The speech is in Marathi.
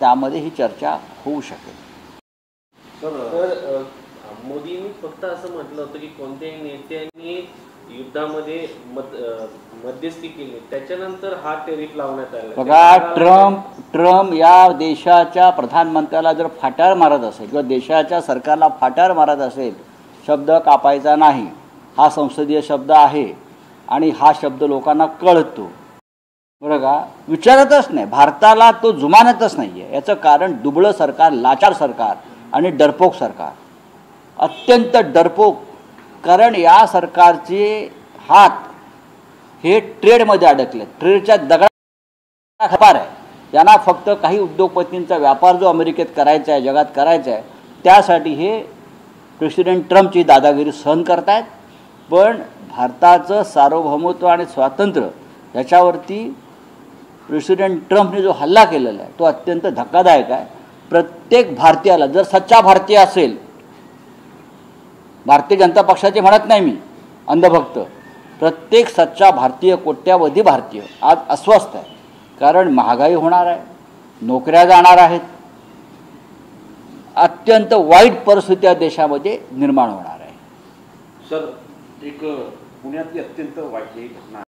त्यामध्ये ही चर्चा होऊ शकेल. तर मोदींनी फक्त असं म्हटलं होतं की कोणत्याही नेत्यांनी युद्धामध्ये मध्यस्थी केली, त्याच्यानंतर हा टेरिफ लावण्यात आला. बघा, ट्रम्प या देशाच्या प्रधानमंत्र्याला जर फाट्यावर मारत असेल किंवा देशाच्या सरकारला फाट्यावर मारत असेल, शब्द कापायचा नाही हा संसदीय शब्द आहे आणि हा शब्द लोकांना कळतो. बरं का, विचारतच नाही, भारताला तो जुमानतच नाही आहे. याचं कारण दुबळं सरकार, लाचार सरकार आणि डरपोक सरकार, अत्यंत डरपोक. कारण या सरकारचे हात हे ट्रेडमध्ये अडकले, ट्रेडच्या दगडा खपार आहे. त्यांना फक्त काही उद्योगपतींचा व्यापार जो अमेरिकेत करायचा आहे, जगात करायचा आहे, त्यासाठी हे प्रेसिडेंट ट्रम्पची दादागिरी सहन करतायत. पण भारताचं सार्वभौमत्व आणि स्वातंत्र्य याच्यावरती प्रेसिडेंट ट्रम्पने जो हल्ला केलेला आहे तो अत्यंत धक्कादायक आहे. प्रत्येक भारतीयाला, जर सच्चा भारतीय असेल, भारतीय जनता पक्षाचे म्हणत नाही मी, अंधभक्त, प्रत्येक सच्चा भारतीय, कोट्यावधी भारतीय आज अस्वस्थ आहे. कारण महागाई होणार आहे, नोकऱ्या जाणार आहेत, अत्यंत वाईट परिस्थिती या देशामध्ये निर्माण होणार आहे. सर, एक पुण्यातली अत्यंत वाईट घटना